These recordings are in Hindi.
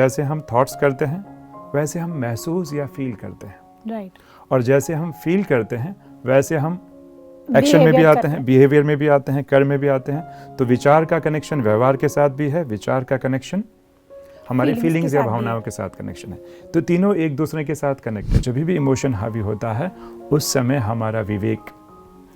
जैसे हम थॉट्स करते हैं वैसे हम महसूस या फील करते हैं, राइट। और जैसे हम फील करते हैं वैसे हम एक्शन में भी आते हैं, बिहेवियर में भी आते हैं, कर्म में भी आते हैं। तो विचार का कनेक्शन व्यवहार के साथ भी है, विचार का कनेक्शन हमारी फीलिंग्स या भावनाओं के साथ कनेक्शन है। तो तीनों एक दूसरे के साथ कनेक्ट है। जब भी इमोशन हावी होता है उस समय हमारा विवेक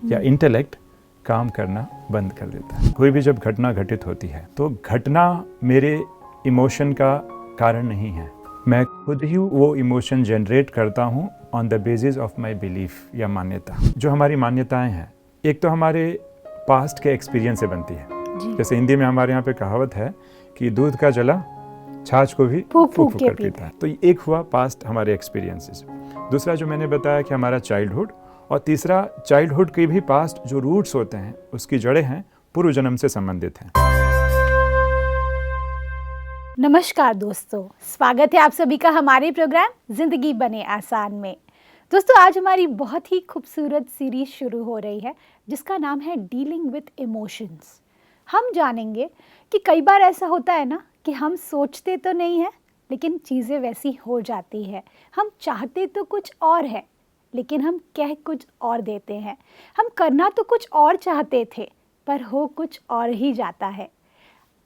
या इंटेलेक्ट काम करना बंद कर देता है। कोई भी जब घटना घटित होती है तो घटना मेरे इमोशन का कारण नहीं है, मैं खुद ही वो इमोशन जनरेट करता हूँ on the basis of my belief या मान्यता। जो हमारी मान्यताएं हैं एक तो हमारे पास्ट के एक्सपीरियंस से बनती है। जैसे हिंदी में हमारे यहाँ पे कहावत है कि दूध का जला छाछ को भी फूक फूक कर पीता है। तो एक हुआ पास्ट हमारे एक्सपीरियंसेस, दूसरा जो मैंने बताया कि हमारा चाइल्डहुड, और तीसरा चाइल्डहुड के भी पास्ट जो रूट्स होते हैं उसकी जड़ें हैं पूर्व जन्म से संबंधित हैं। नमस्कार दोस्तों, स्वागत है आप सभी का हमारे प्रोग्राम जिंदगी बने आसान में। दोस्तों, आज हमारी बहुत ही खूबसूरत सीरीज शुरू हो रही है जिसका नाम है डीलिंग विद इमोशंस। हम जानेंगे कि कई बार ऐसा होता है ना कि हम सोचते तो नहीं है लेकिन चीज़ें वैसी हो जाती है। हम चाहते तो कुछ और है लेकिन हम कह कुछ और देते हैं। हम करना तो कुछ और चाहते थे पर हो कुछ और ही जाता है।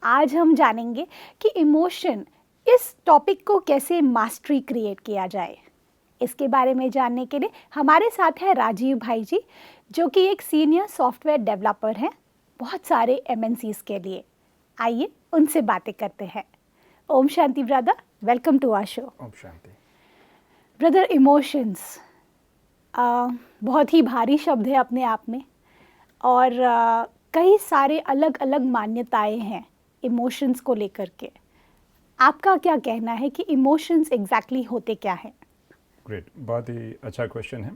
आज हम जानेंगे कि इमोशन, इस टॉपिक को कैसे मास्टरी क्रिएट किया जाए। इसके बारे में जानने के लिए हमारे साथ है राजीव भाई जी, जो कि एक सीनियर सॉफ्टवेयर डेवलपर हैं बहुत सारे MNCs के लिए। आइए उनसे बातें करते हैं। ओम शांति brother, welcome to our show. ओम शांति ब्रदर, इमोशंस बहुत ही भारी शब्द है अपने आप में, और कई सारे अलग अलग मान्यताएं हैं इमोशंस को लेकर के। आपका क्या कहना है कि इमोशंस एग्जैक्टली होते क्या हैं? ग्रेट, बहुत ही अच्छा क्वेश्चन है,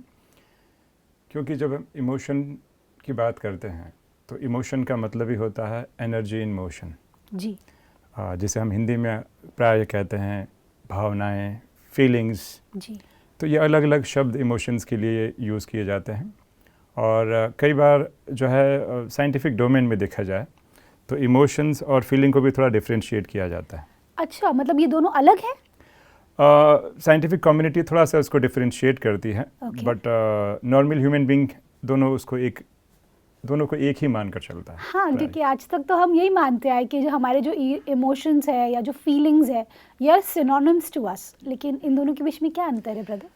क्योंकि जब हम इमोशन की बात करते हैं तो इमोशन का मतलब ही होता है एनर्जी इन मोशन जी। जिसे हम हिंदी में प्राय कहते हैं भावनाएं, फीलिंग्स। जी। तो ये अलग अलग शब्द इमोशंस के लिए यूज़ किए जाते हैं, और कई बार जो है साइंटिफिक डोमेन में देखा जाए तो इमोशंस और फीलिंग को भी थोड़ा डिफरेंशिएट किया जाता है। अच्छा, मतलब ये दोनों अलग हैं? साइंटिफिक कम्युनिटी थोड़ा सा उसको डिफरेंशिएट करती है, बट नॉर्मल ह्यूमन बीइंग दोनों को एक ही मानकर चलता है। हाँ, क्योंकि आज तक तो हम यही मानते आए कि जो हमारे जो इमोशंस है या जो फीलिंग्स है ये आर सिनोनिम्स टू अस, लेकिन इन दोनों के बीच में क्या अंतर है ब्रदर?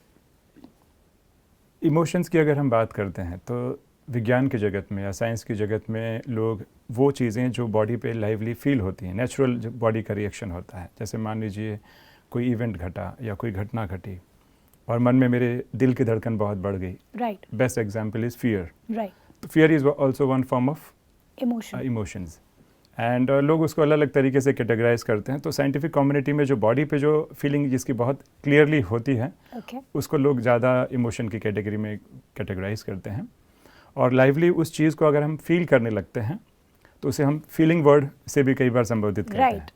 इमोशंस की अगर हम बात करते हैं तो विज्ञान के जगत में या साइंस की जगत में लोग वो चीज़ें जो बॉडी पे लाइवली फील होती हैं, नेचुरल जो बॉडी का रिएक्शन होता है, जैसे मान लीजिए कोई इवेंट घटा या कोई घटना घटी और मन में मेरे दिल की धड़कन बहुत बढ़ गई। Right. Best example is fear. Right. तो fear is also one form of emotions, and लोग उसको अलग अलग तरीके से कैटेगराइज करते हैं। तो साइंटिफिक कम्युनिटी में जो बॉडी पे जो फीलिंग जिसकी बहुत क्लियरली होती है उसको लोग ज़्यादा इमोशन की कैटेगरी में कैटेगराइज करते हैं, और लाइवली उस चीज़ को अगर हम फील करने लगते हैं तो उसे हम फीलिंग वर्ड से भी कई बार संबोधित करते हैं।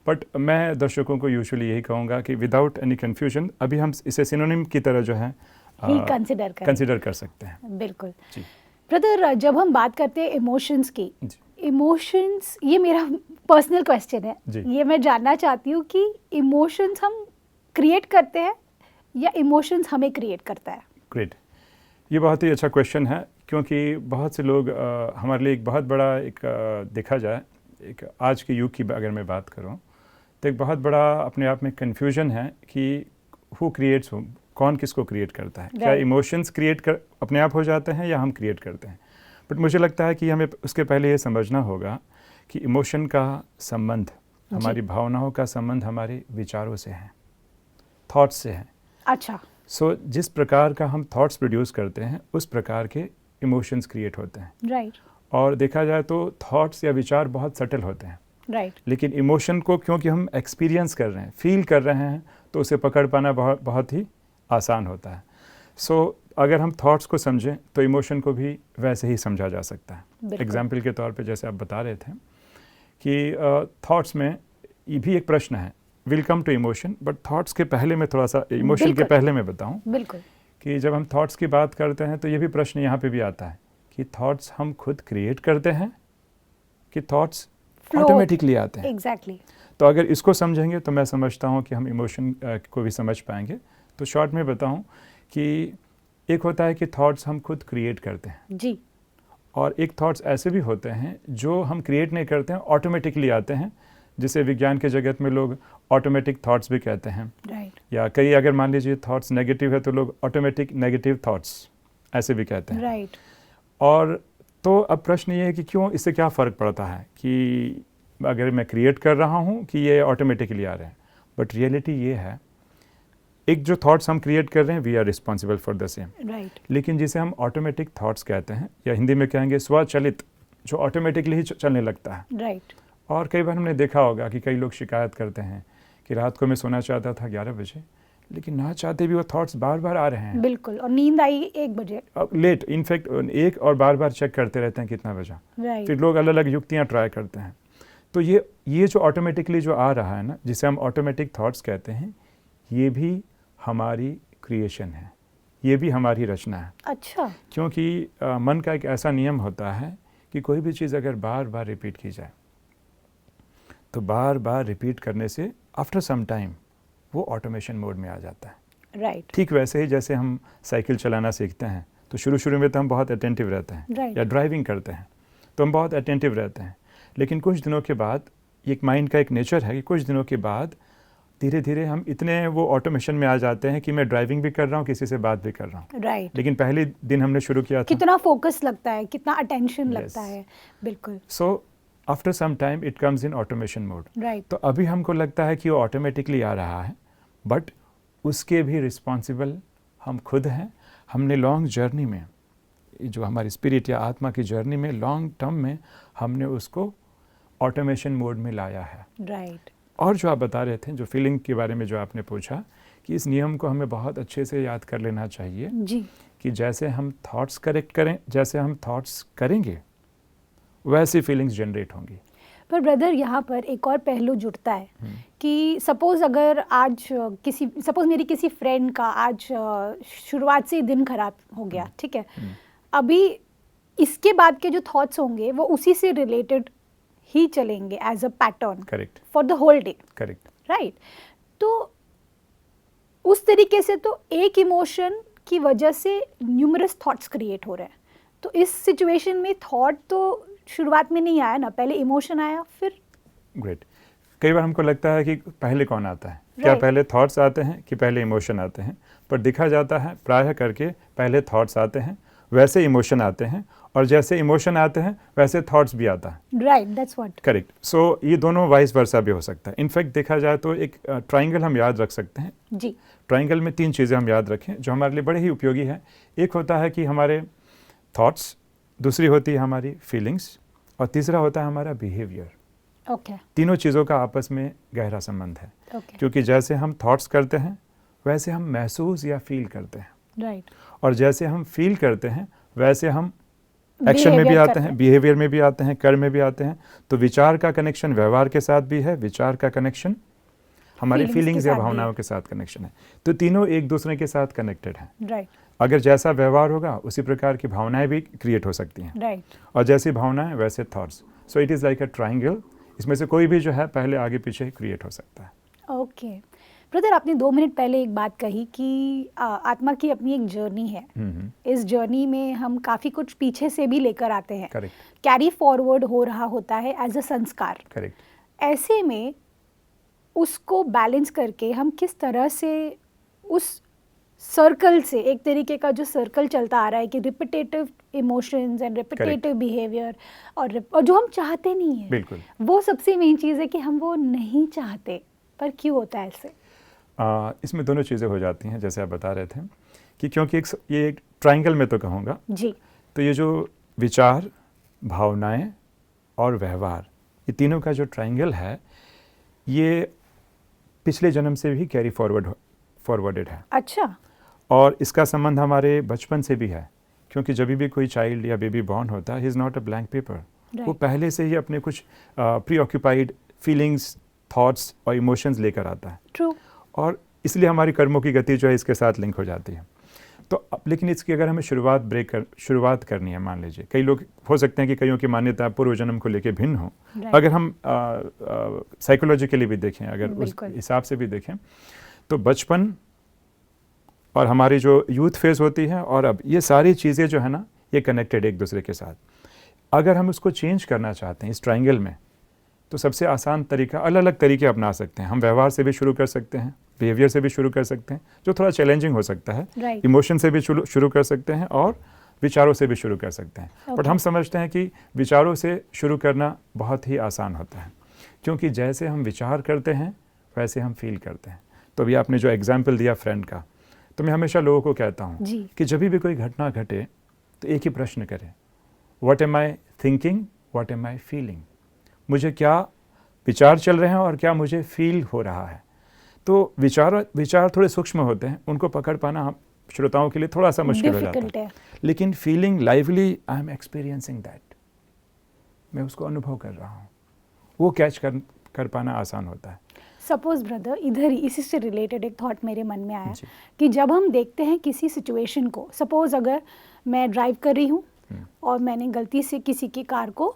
बट मैं दर्शकों को यूजुअली यही कहूँगा कि विदाउट एनी कन्फ्यूजन अभी हम इसे सिनोनिम की तरह जो है कंसिडर कर सकते हैं। बिल्कुल ब्रदर, जब हम बात करते हैं इमोशंस की, इमोशंस, ये मेरा पर्सनल क्वेश्चन है, ये मैं जानना चाहती हूँ कि इमोशंस हम क्रिएट करते हैं या इमोशंस हमें क्रिएट करता है? ग्रेट, ये बहुत ही अच्छा क्वेश्चन है, क्योंकि बहुत से लोग हमारे लिए एक बहुत बड़ा देखा जाए एक आज के युग की अगर मैं बात करूं तो एक बहुत बड़ा अपने आप में कन्फ्यूजन है कि हु क्रिएट्स हूम, कौन किसको क्रिएट करता है। क्या इमोशंस अपने आप हो जाते हैं या हम क्रिएट करते हैं? बट मुझे लगता है कि हमें उसके पहले ये समझना होगा कि इमोशन का संबंध, हमारी भावनाओं का संबंध हमारे विचारों से है, थॉट्स से है। अच्छा। सो जिस प्रकार का हम थॉट्स प्रोड्यूस करते हैं उस प्रकार के इमोशंस क्रिएट होते हैं। राइट। और देखा जाए तो थॉट्स या विचार बहुत सटल होते हैं। राइट। लेकिन इमोशन को क्योंकि हम एक्सपीरियंस कर रहे हैं, फील कर रहे हैं, तो उसे पकड़ पाना बहुत ही आसान होता है। सो अगर हम थॉट्स को समझें तो इमोशन को भी वैसे ही समझा जा सकता है। एग्जाम्पल के तौर पे जैसे आप बता रहे थे कि थॉट्स में ये भी एक प्रश्न है, will come to emotion, but thoughts के पहले मैं थोड़ा सा इमोशन के पहले मैं बताऊं। बिल्कुल। कि जब हम थॉट्स की बात करते हैं तो ये भी प्रश्न यहाँ पे भी आता है कि थॉट्स हम खुद क्रिएट करते हैं कि थॉट्स ऑटोमेटिकली आते हैं। एग्जैक्टली। तो अगर इसको समझेंगे तो मैं समझता हूँ कि हम इमोशन को भी समझ पाएंगे। तो शॉर्ट में बताऊँ कि एक होता है कि थॉट्स हम खुद क्रिएट करते हैं जी, और एक थॉट्स ऐसे भी होते हैं जो हम क्रिएट नहीं करते हैं, ऑटोमेटिकली आते हैं, जिसे विज्ञान के जगत में लोग ऑटोमेटिक थॉट्स भी कहते हैं। राइट। या कई अगर मान लीजिए थॉट्स नेगेटिव है तो लोग ऑटोमेटिक नेगेटिव थॉट्स ऐसे भी कहते हैं। राइट। और तो अब प्रश्न ये है कि क्यों, इससे क्या फ़र्क पड़ता है कि अगर मैं क्रिएट कर रहा हूँ कि ये ऑटोमेटिकली आ रहे हैं। बट रियलिटी ये है, एक जो थॉट्स हम क्रिएट कर रहे हैं we are responsible for the same. Right. लेकिन जिसे हम ऑटोमेटिक थॉट्स कहते हैं या हिंदी में कहेंगे स्वचालित, जो ऑटोमेटिकली ही चलने लगता है। राइट। और कई बार हमने देखा होगा कि कई लोग शिकायत करते हैं कि रात को मैं सोना चाहता था 11 बजे, लेकिन ना चाहते भी वो थॉट्स बार बार आ रहे हैं। बिल्कुल। और नींद आई 1 बजे। लेट, इनफैक्ट एक और बार बार चेक करते रहते हैं कितना बजा। राइट। फिर लोग अलग अलग युक्तियाँ ट्राई करते हैं। तो ये जो ऑटोमेटिकली जो आ रहा है ना, जिसे हम ऑटोमेटिक थॉट्स कहते हैं, ये भी हमारी क्रिएशन है, ये भी हमारी रचना है। अच्छा। क्योंकि मन का एक ऐसा नियम होता है कि कोई भी चीज़ अगर बार बार रिपीट की जाए तो बार बार रिपीट करने से आफ्टर सम टाइम वो ऑटोमेशन मोड में आ जाता है। राइट। ठीक वैसे ही जैसे हम साइकिल चलाना सीखते हैं तो शुरू में तो हम बहुत अटेंटिव रहते हैं। Right. या ड्राइविंग करते हैं तो हम बहुत अटेंटिव रहते हैं, लेकिन कुछ दिनों के बाद, एक माइंड का एक नेचर है कि कुछ दिनों के बाद धीरे धीरे हम इतने वो ऑटोमेशन में आ जाते हैं कि मैं ड्राइविंग भी कर रहा हूँ, किसी से बात भी कर रहा हूँ। राइट। लेकिन पहले दिन हमने शुरू किया था, कितना फोकस लगता है, कितना अटेंशन Yes. लगता है। बिल्कुल। So after some time it comes in automation mode. Right. तो अभी हमको लगता है कि वो ऑटोमेटिकली आ रहा है, बट उसके भी रिस्पॉन्सिबल हम खुद हैं। हमने लॉन्ग जर्नी में, जो हमारी स्पिरिट या आत्मा की जर्नी में, लॉन्ग टर्म में हमने उसको ऑटोमेशन मोड में लाया है। राइट। और जो आप बता रहे थे, जो फीलिंग के बारे में जो आपने पूछा, कि इस नियम को हमें बहुत अच्छे से याद कर लेना चाहिए जी। कि जैसे हम थॉट्स करेक्ट करें, जैसे हम थॉट्स करेंगे वैसी फीलिंग्स जनरेट होंगी। पर ब्रदर, यहाँ पर एक और पहलू जुड़ता है कि सपोज अगर आज सपोज मेरी किसी फ्रेंड का आज शुरुआत से ही दिन खराब हो गया, ठीक है, अभी इसके बाद के जो थॉट्स होंगे वो उसी से रिलेटेड ही चलेंगे as a pattern correct. For the whole day. Correct. Right. तो उस तरीके से तो एक इमोशन की वजह से न्यूमरस थॉट्स क्रिएट हो रहे हैं। तो इस सिचुएशन में थॉट तो शुरुआत में नहीं आया ना, पहले इमोशन आया फिर। ग्रेट। कई बार हमको लगता है कि पहले कौन आता है, क्या Right. पहले थॉट्स आते हैं कि पहले इमोशन आते हैं, पर देखा जाता है प्रायः करके पहले थॉट्स आते हैं, वैसे इमोशन आते हैं, और जैसे इमोशन आते हैं वैसे थॉट्स भी आता है। Right, that's what. करेक्ट। सो ये दोनों वाइस वर्सा भी हो सकता है। इनफैक्ट देखा जाए तो एक ट्राइंगल हम याद रख सकते हैं। जी। ट्राइंगल में 3 चीज़ें हम याद रखें जो हमारे लिए बड़े ही उपयोगी है। एक होता है कि हमारे थॉट्स, दूसरी होती है हमारी फीलिंग्स, और तीसरा होता है हमारा बिहेवियर। ओके। तीनों चीज़ों का आपस में गहरा संबंध है। ओके। क्योंकि जैसे हम थॉट्स करते हैं वैसे हम महसूस या फील करते हैं, राइट। और जैसे हम फील करते हैं वैसे हम एक्शन में भी Behavior आते करते हैं, हैं। बिहेवियर में भी आते हैं, कर्म में भी आते हैं। तो विचार का कनेक्शन व्यवहार के साथ भी है, विचार का कनेक्शन हमारी Feelings के फीलिंग्स या साथ भी भावनाओं है। के साथ कनेक्शन है। तो तीनों एक दूसरे के साथ कनेक्टेड हैं। राइट। अगर जैसा व्यवहार होगा उसी प्रकार की भावनाएं भी क्रिएट हो सकती हैं, राइट। और जैसी भावनाएं वैसे thoughts. So it is like a triangle. इसमें से कोई भी जो है पहले आगे पीछे क्रिएट हो सकता है। ओके ब्रदर, आपने 2 मिनट पहले एक बात कही कि आत्मा की अपनी एक जर्नी है। इस जर्नी में हम काफ़ी कुछ पीछे से भी लेकर आते हैं, करेक्ट। कैरी फॉरवर्ड हो रहा होता है एज अ संस्कार। करेक्ट। ऐसे में उसको बैलेंस करके हम किस तरह से उस सर्कल से, एक तरीके का जो सर्कल चलता आ रहा है कि repetitive emotions and repetitive behaviour, और जो हम चाहते नहीं है, बिल्कुल। वो सबसे मेन चीज़ है कि हम वो नहीं चाहते, पर क्यों होता है ऐसे? इसमें दोनों चीज़ें हो जाती हैं, जैसे आप बता रहे थे कि क्योंकि ये एक ट्राइंगल में तो कहूँगा जी। तो ये जो विचार, भावनाएं और व्यवहार, ये तीनों का जो ट्राइंगल है, ये पिछले जन्म से भी कैरी फॉरवर्डेड है। अच्छा। और इसका संबंध हमारे बचपन से भी है, क्योंकि जब भी कोई चाइल्ड या बेबी बॉर्न होता है, he is not a blank paper. वो पहले से ही अपने कुछ प्री ऑक्यूपाइड फीलिंग्स, थॉट्स और इमोशंस लेकर आता है। ट्रू। और इसलिए हमारी कर्मों की गति जो है इसके साथ लिंक हो जाती है। तो लेकिन इसकी अगर हमें शुरुआत करनी है, मान लीजिए कई लोग हो सकते हैं कि कईयों की मान्यता पूर्व जन्म को लेके भिन्न हो। अगर हम साइकोलॉजिकली भी देखें, अगर उस हिसाब से भी देखें, तो बचपन और हमारी जो यूथ फेज होती है और अब ये सारी चीज़ें जो है ना, ये कनेक्टेड एक दूसरे के साथ। अगर हम उसको चेंज करना चाहते हैं इस ट्रायंगल में, तो सबसे आसान तरीका, अलग अलग तरीके अपना सकते हैं। हम व्यवहार से भी शुरू कर सकते हैं, बिहेवियर से भी शुरू कर सकते हैं, जो थोड़ा चैलेंजिंग हो सकता है, इमोशन से भी शुरू कर सकते हैं और विचारों से भी शुरू कर सकते हैं। बट हम समझते हैं कि विचारों से शुरू करना बहुत ही आसान होता है, क्योंकि जैसे हम विचार करते हैं वैसे हम फील करते हैं। तो अभी आपने जो एग्जाम्पल दिया फ्रेंड का, तो मैं हमेशा लोगों को कहता हूँ कि जब भी कोई घटना घटे तो एक ही प्रश्न करें, what am I thinking, what am I feeling. मुझे क्या विचार चल रहे हैं और क्या मुझे फील हो रहा है। तो विचार थोड़े सूक्ष्म होते हैं, उनको पकड़ पाना श्रोताओं के लिए थोड़ा सा मुश्किल हो जाता है। लेकिन feeling lively, I am experiencing that, मैं उसको अनुभव कर रहा हूँ, वो कैच कर पाना आसान होता है। सपोज ब्रदर, इधर ही इसी से रिलेटेड एक थॉट मेरे मन में आया कि जब हम देखते हैं किसी सिचुएशन को, सपोज अगर मैं ड्राइव कर रही हूँ और मैंने गलती से किसी की कार को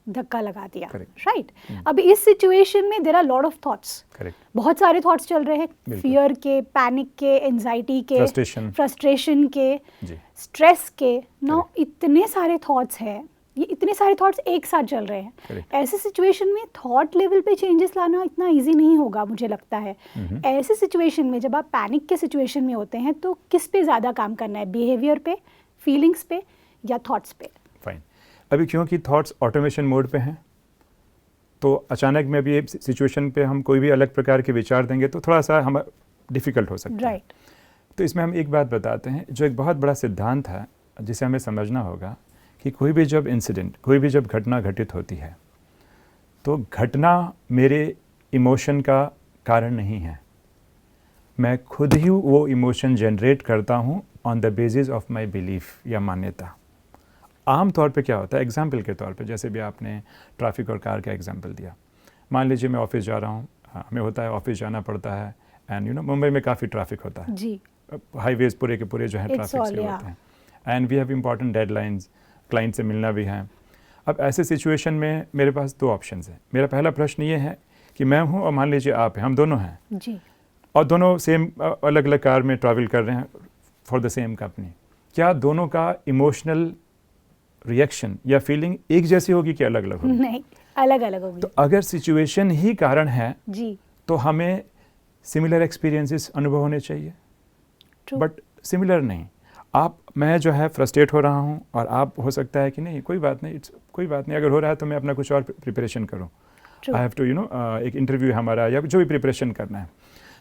धक्का लगा दिया, राइट? अब इस सिचुएशन में there are lot of thoughts, बहुत सारे थॉट्स चल रहे हैं, फियर के, पैनिक के, एंजाइटी के, फ्रस्ट्रेशन के, स्ट्रेस के। नाउ इतने सारे थॉट्स हैं, ये इतने सारे थॉट्स एक साथ चल रहे हैं। ऐसे सिचुएशन में थॉट लेवल पे चेंजेस लाना इतना इजी नहीं होगा, मुझे लगता है। ऐसे सिचुएशन में जब आप पैनिक के सिचुएशन में होते हैं तो किस पे ज़्यादा काम करना है, बिहेवियर पे, फीलिंग्स पे या थॉट्स पे? फाइन, अभी क्योंकि थॉट्स ऑटोमेशन मोड पे हैं, तो अचानक में भी एक सिचुएशन पे हम कोई भी अलग प्रकार के विचार देंगे तो थोड़ा सा हम डिफ़िकल्ट हो सकता है। तो इसमें हम एक बात बताते हैं, जो एक बहुत बड़ा सिद्धांत है जिसे हमें समझना होगा कि कोई भी जब इंसिडेंट, कोई भी जब घटना घटित होती है, तो घटना मेरे इमोशन का कारण नहीं है, मैं खुद ही वो इमोशन जनरेट करता हूँ on the basis of my belief या मान्यता। आम तौर पे क्या होता है, एग्जाम्पल के तौर पे, जैसे भी आपने ट्रैफिक और कार का एग्जाम्पल दिया, मान लीजिए मैं ऑफिस जा रहा हूँ, हमें होता है ऑफिस जाना पड़ता है, एंड मुंबई में काफ़ी ट्रैफिक होता है जी, हाईवेज पूरे के पूरे जो है ट्रैफिक से होते हैं, and we have important deadlines, client से मिलना भी है। अब ऐसे सिचुएशन में मेरे पास दो ऑप्शंस हैं। मेरा पहला प्रश्न ये है कि मैं हूँ और मान लीजिए आप हैं, हम दोनों हैं जी, और दोनों सेम अलग अलग कार में ट्रैवल कर रहे हैं फॉर द सेम कंपनी। क्या दोनों का इमोशनल रिएक्शन या फीलिंग एक जैसी होगी कि अलग अलग होगी? नहीं, अलग अलग होगी। तो अगर सिचुएशन ही कारण है जी, तो हमें सिमिलर एक्सपीरियंसेस अनुभव होने चाहिए, बट सिमिलर नहीं। मैं जो है फ्रस्ट्रेट हो रहा हूँ और आप हो सकता है कि नहीं, कोई बात नहीं, कोई बात नहीं, अगर हो रहा है तो मैं अपना कुछ और प्रिपरेशन करूँ, आई हैव टू एक इंटरव्यू हमारा या जो भी प्रिपरेशन करना है।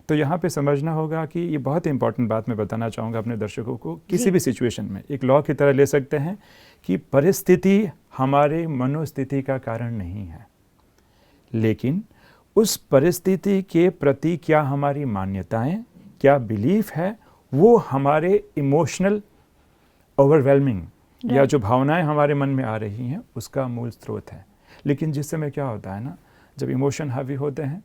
तो यहाँ पे समझना होगा कि ये बहुत इंपॉर्टेंट बात मैं बताना चाहूँगा अपने दर्शकों को, किसी भी सिचुएशन में एक लॉ की तरह ले सकते हैं कि परिस्थिति हमारे मनोस्थिति का कारण नहीं है, लेकिन उस परिस्थिति के प्रति क्या हमारी मान्यताएं, क्या बिलीफ है, वो हमारे इमोशनल ओवरवेलमिंग या जो भावनाएं हमारे मन में आ रही हैं उसका मूल स्रोत है। लेकिन जिस समय क्या होता है ना, जब इमोशन हावी होते हैं,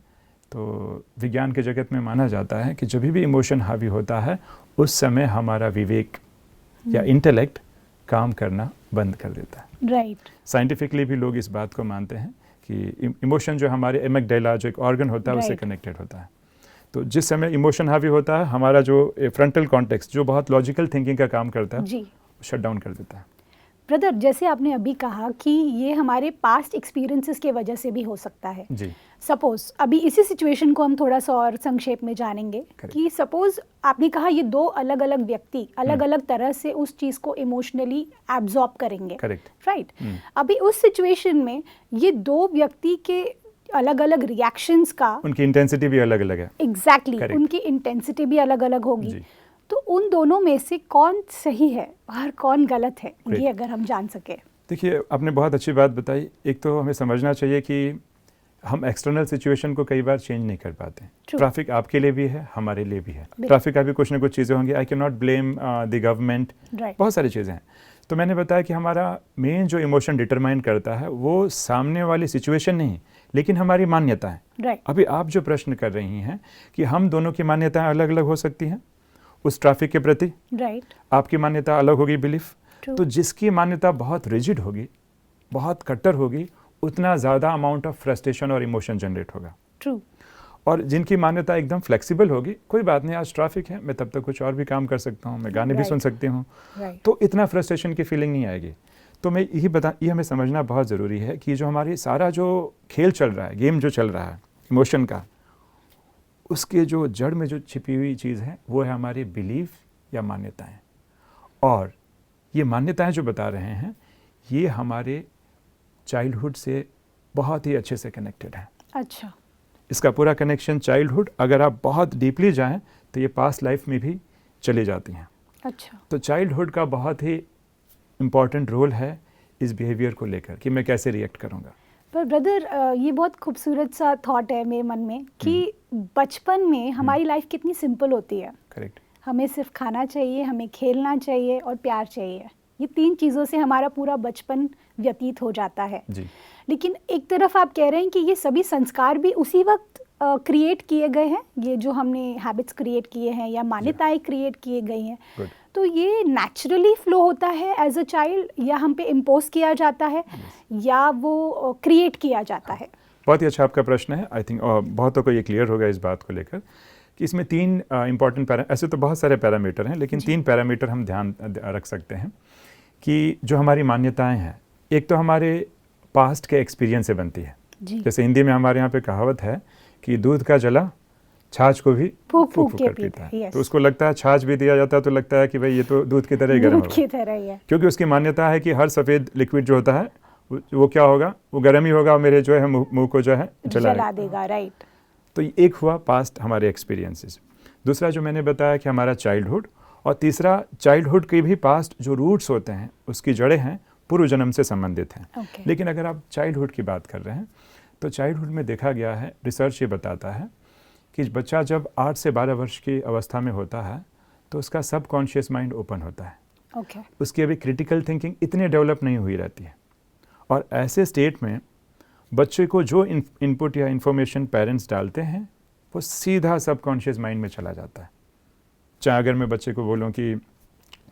तो विज्ञान के जगत में माना जाता है कि जब भी इमोशन हावी होता है उस समय हमारा विवेक या इंटेलेक्ट काम करना बंद कर देता है। राइट। साइंटिफिकली भी लोग इस बात को मानते हैं कि इमोशन जो हमारे एमिगडाला जो एक ऑर्गन होता है उससे कनेक्टेड होता है। तो जिस समय इमोशन हावी होता है, हमारा जो फ्रंटल कॉर्टेक्स जो बहुत लॉजिकल थिंकिंग का काम करता है शट डाउन कर देता है। ब्रदर, जैसे आपने अभी कहा कि ये हमारे पास्ट एक्सपीरियंसेस के वजह से भी हो सकता है जी। सपोज अभी इसी सिचुएशन को हम थोड़ा सा और संक्षेप में जानेंगे कि सपोज आपने कहा ये दो अलग अलग व्यक्ति अलग अलग तरह से उस चीज़ को इमोशनली एब्जॉर्ब करेंगे, राइट? अभी उस सिचुएशन में ये दो व्यक्ति के अलग अलग रिएक्शंस का, उनकी इंटेंसिटी भी अलग अलग है। एग्जैक्टली, उनकी इंटेंसिटी भी अलग अलग होगी। तो उन दोनों में से कौन सही है और कौन गलत है, ये अगर हम जान सके। देखिए, आपने बहुत अच्छी बात बताई। एक तो हमें समझना चाहिए कि हम एक्सटर्नल सिचुएशन को कई बार चेंज नहीं कर पाते। ट्रैफिक आपके लिए भी है, हमारे लिए भी है। ट्रैफिक का भी कुछ ना कुछ चीज़ें होंगी। I can not blame the government, बहुत सारी चीज़ें हैं। तो मैंने बताया कि हमारा मेन जो इमोशन डिटरमाइन करता है वो सामने वाली सिचुएशन नहीं, लेकिन हमारी मान्यताएं। अभी आप जो प्रश्न कर रही हैं कि हम दोनों की मान्यताएं अलग अलग हो सकती हैं, उस ट्रैफिक के प्रति, राइट, आपकी मान्यता अलग होगी, बिलीफ। True. तो जिसकी मान्यता बहुत रिजिड होगी, बहुत कट्टर होगी, उतना ज़्यादा अमाउंट ऑफ फ्रस्ट्रेशन और इमोशन जनरेट होगा। ट्रू। और जिनकी मान्यता एकदम फ्लेक्सिबल होगी, कोई बात नहीं, आज ट्रैफिक है, मैं तब तक कुछ और भी काम कर सकता हूँ, मैं गाने भी सुन सकती हूँ, तो इतना फ्रस्ट्रेशन की फीलिंग नहीं आएगी। तो मैं ये हमें समझना बहुत ज़रूरी है कि जो हमारी सारा जो खेल चल रहा है, गेम जो चल रहा है इमोशन का, उसके जो जड़ में जो छिपी हुई चीज़ है वो है हमारी बिलीफ या मान्यताएं। और ये मान्यताएं जो बता रहे हैं ये हमारे चाइल्डहुड से बहुत ही अच्छे से कनेक्टेड है। अच्छा। इसका पूरा कनेक्शन चाइल्डहुड, अगर आप बहुत डीपली जाएं तो ये पास्ट लाइफ में भी चली जाती हैं। अच्छा। तो चाइल्डहुड का बहुत ही इम्पॉर्टेंट रोल है इस बिहेवियर को लेकर कि मैं कैसे रिएक्ट करूँगा। पर ब्रदर, ये बहुत खूबसूरत सा थॉट है मेरे मन में कि बचपन में हमारी लाइफ कितनी सिंपल होती है। करेक्ट। हमें सिर्फ खाना चाहिए, हमें खेलना चाहिए और प्यार चाहिए। ये 3 चीज़ों से हमारा पूरा बचपन व्यतीत हो जाता है जी। लेकिन एक तरफ आप कह रहे हैं कि ये सभी संस्कार भी उसी वक्त क्रिएट किए गए हैं, ये जो हमने हैबिट्स क्रिएट किए हैं या मान्यताएं क्रिएट किए गई हैं, तो ये नेचुरली फ्लो होता है एज अ चाइल्ड, या हम पे इम्पोज किया जाता है या वो क्रिएट किया जाता है? बहुत ही अच्छा आपका प्रश्न है। आई थिंक बहुतों को ये क्लियर होगा इस बात को लेकर कि इसमें 3 इंपॉर्टेंट ऐसे तो बहुत सारे पैरामीटर हैं, लेकिन 3 पैरामीटर हम ध्यान रख सकते हैं कि जो हमारी मान्यताएं हैं, एक तो हमारे पास्ट के एक्सपीरियंस से बनती है। जैसे हिंदी में हमारे यहाँ पे कहावत है कि दूध का जला छाछ को भी फूक फूक कर पीता है। तो उसको लगता है, छाछ भी दिया जाता है तो लगता है कि भाई ये तो दूध की तरह ही गर्म होगा, क्योंकि उसकी मान्यता है कि हर सफ़ेद लिक्विड जो होता है वो क्या होगा, वो गर्म ही होगा और मेरे जो है मुंह को जो है जला देगा। राइट। तो एक हुआ पास्ट हमारे एक्सपीरियंसेस। दूसरा जो मैंने बताया कि हमारा चाइल्डहुड, और तीसरा चाइल्डहुड के भी पास्ट जो रूट्स होते हैं, उसकी जड़ें हैं, पूर्व जन्म से संबंधित हैं। लेकिन अगर आप चाइल्डहुड की बात कर रहे हैं तो चाइल्डहुड में देखा गया है, रिसर्च ये बताता है कि बच्चा जब 8 से 12 वर्ष की अवस्था में होता है तो उसका सबकॉन्शियस माइंड ओपन होता है। उसकी अभी क्रिटिकल थिंकिंग इतनी डेवलप नहीं हुई रहती है, और ऐसे स्टेट में बच्चे को जो इनपुट या इन्फॉर्मेशन पेरेंट्स डालते हैं वो सीधा सबकॉन्शियस माइंड में चला जाता है। चाहे अगर मैं बच्चे को बोलूँ कि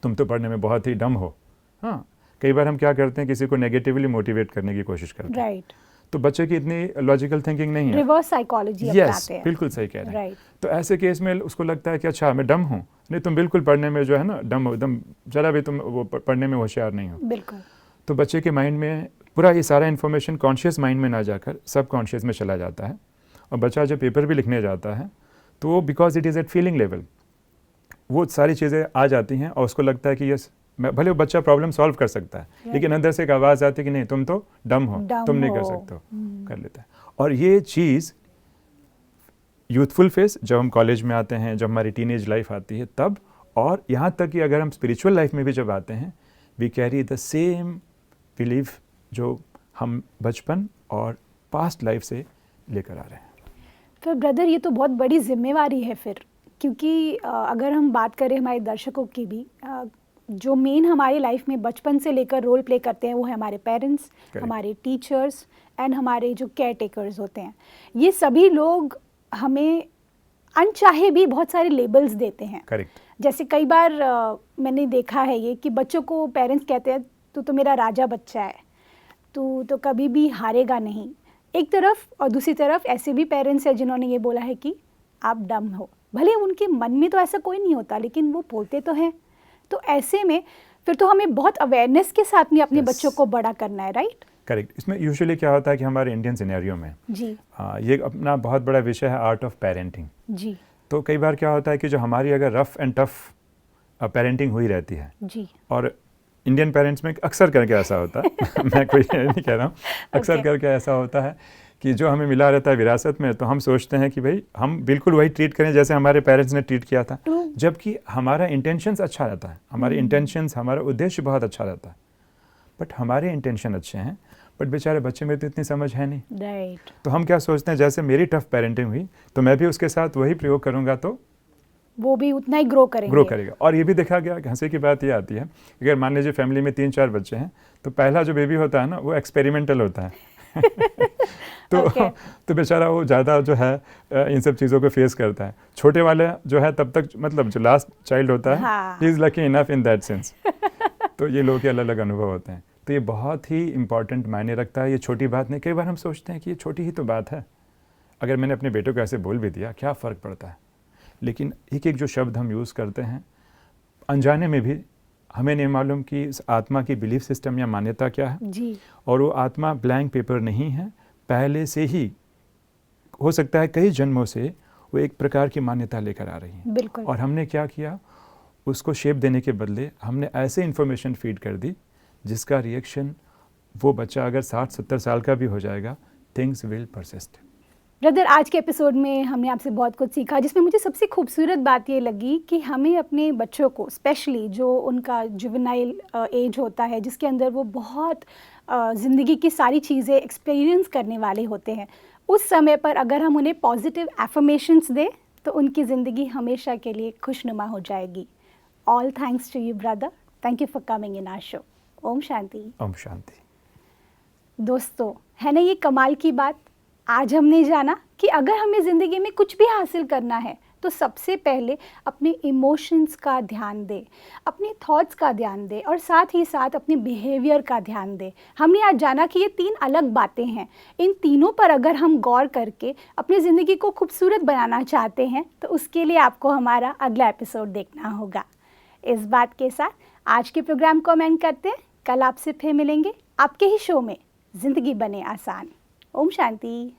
तुम तो पढ़ने में बहुत ही डम हो, हाँ, कई बार हम क्या करते हैं, किसी को नेगेटिवली मोटिवेट करने की कोशिश करते हैं, तो बच्चे की इतनी लॉजिकल थिंकिंग नहीं है, रिवर्स साइकोलॉजी अपनाते हैं। बिल्कुल सही कह रहे हैं। तो ऐसे केस में उसको लगता है कि अच्छा मैं डम हूँ, नहीं तुम बिल्कुल पढ़ने में जो है ना डम हो, एकदम जरा भी तुम वो पढ़ने में होशियार नहीं हो। बिल्कुल। तो बच्चे के माइंड में पूरा ये सारा इन्फॉर्मेशन कॉन्शियस माइंड में ना जाकर सब कॉन्शियस में चला जाता है, और बच्चा जब पेपर भी लिखने जाता है तो वो because it is at feeling level वो सारी चीज़ें आ जाती हैं, और उसको लगता है कि यस मैं, भले वो बच्चा प्रॉब्लम सॉल्व कर सकता है, लेकिन अंदर से एक आवाज़ आती है कि नहीं तुम तो डम हो, तुम नहीं कर सकते हो, कर लेता है। और ये चीज़ यूथफुल फेस, जब हम कॉलेज में आते हैं, जब हमारी टीनेज लाइफ आती है तब, और यहाँ तक कि अगर हम स्पिरिचुअल लाइफ में भी जब आते हैं, we carry the same belief जो हम बचपन और पास्ट लाइफ से लेकर आ रहे हैं। तो ब्रदर, ये तो बहुत बड़ी जिम्मेवारी है फिर, क्योंकि अगर हम बात करें हमारे दर्शकों की भी, जो मेन हमारी लाइफ में बचपन से लेकर रोल प्ले करते हैं वो है हमारे पेरेंट्स, हमारे टीचर्स एंड हमारे जो केयर टेकर्स होते हैं। ये सभी लोग हमें अनचाहे भी बहुत सारे लेबल्स देते हैं। करेक्ट। जैसे कई बार मैंने देखा है ये कि बच्चों को पेरेंट्स कहते हैं तू तो मेरा राजा बच्चा है, तू तो कभी भी हारेगा नहीं, एक तरफ, और दूसरी तरफ ऐसे भी पेरेंट्स हैं जिन्होंने ये बोला है कि आप डम हो। भले उनके मन में तो ऐसा कोई नहीं होता, लेकिन वो बोलते तो हैं। तो ऐसे में फिर तो हमें बहुत अवेयरनेस के साथ में अपने बच्चों को बड़ा करना है। राइट। करेक्ट। इसमें यूजुअली क्या होता है कि हमारे इंडियन सिनेरियो में जी ये अपना बहुत बड़ा विषय है, आर्ट ऑफ पेरेंटिंग। जी। तो कई बार क्या होता है कि जो हमारी अगर रफ एंड टफ पेरेंटिंग हुई रहती है जी, और इंडियन पेरेंट्स में अक्सर करके ऐसा होता है मैं कोई नहीं कह रहा हूँ, अक्सर करके ऐसा होता है कि जो हमें मिला रहता है विरासत में, तो हम सोचते हैं कि भाई हम बिल्कुल वही ट्रीट करें जैसे हमारे पेरेंट्स ने ट्रीट किया था, जबकि हमारा इंटेंशंस अच्छा रहता है, हमारे इंटेंशंस, हमारा उद्देश्य बहुत अच्छा रहता है, बट हमारे इंटेंशन अच्छे हैं, बट बेचारे बच्चे में तो इतनी समझ है नहीं। राइट। तो हम क्या सोचते हैं, जैसे मेरी टफ पेरेंटिंग हुई तो मैं भी उसके साथ वही प्रयोग करूँगा तो वो भी उतना ही ग्रो करेगा। और ये भी देखा गया कि हंसी की बात ये आती है, अगर मान लीजिए फैमिली में 3-4 बच्चे हैं तो पहला जो बेबी होता है ना वो एक्सपेरिमेंटल होता है तो तो बेचारा वो ज़्यादा जो है इन सब चीज़ों को फेस करता है। छोटे वाले जो है तब तक मतलब जो लास्ट चाइल्ड होता है he is lucky enough in that sense. तो ये लोगों के अलग अलग अनुभव होते हैं। तो ये बहुत ही इम्पॉर्टेंट मायने रखता है, ये छोटी बात नहीं। कई बार हम सोचते हैं कि ये छोटी ही तो बात है, अगर मैंने अपने बेटे को ऐसे बोल भी दिया क्या फ़र्क पड़ता है। लेकिन एक एक जो शब्द हम यूज़ करते हैं अनजाने में भी, हमें नहीं मालूम कि इस आत्मा की बिलीफ सिस्टम या मान्यता क्या है जी। और वो आत्मा ब्लैंक पेपर नहीं है, पहले से ही हो सकता है कई जन्मों से वो एक प्रकार की मान्यता लेकर आ रही है। बिल्कुल। और हमने क्या किया, उसको शेप देने के बदले हमने ऐसे इन्फॉर्मेशन फीड कर दी जिसका रिएक्शन वो बच्चा अगर 60-70 साल का भी हो जाएगा, थिंग्स विल परसिस्ट। ब्रदर, आज के एपिसोड में हमने आपसे बहुत कुछ सीखा, जिसमें मुझे सबसे खूबसूरत बात ये लगी कि हमें अपने बच्चों को, स्पेशली जो उनका जुवेनाइल एज होता है, जिसके अंदर वो बहुत ज़िंदगी की सारी चीज़ें एक्सपीरियंस करने वाले होते हैं, उस समय पर अगर हम उन्हें पॉजिटिव एफर्मेशंस दें तो उनकी ज़िंदगी हमेशा के लिए खुशनुमा हो जाएगी। All thanks to you brother, thank you for coming in our show. ओम शांति। ओम शांति। दोस्तों, है ना ये कमाल की बात। आज हमने जाना कि अगर हमें ज़िंदगी में कुछ भी हासिल करना है तो सबसे पहले अपने इमोशंस का ध्यान दें, अपने थॉट्स का ध्यान दें और साथ ही साथ अपने बिहेवियर का ध्यान दें। हमने आज जाना कि ये 3 अलग बातें हैं। इन तीनों पर अगर हम गौर करके अपनी ज़िंदगी को खूबसूरत बनाना चाहते हैं तो उसके लिए आपको हमारा अगला एपिसोड देखना होगा। इस बात के साथ आज के प्रोग्राम को हम एंड करते हैं। कल आपसे फिर मिलेंगे आपके ही शो में ज़िंदगी बने आसान। ओम शांति।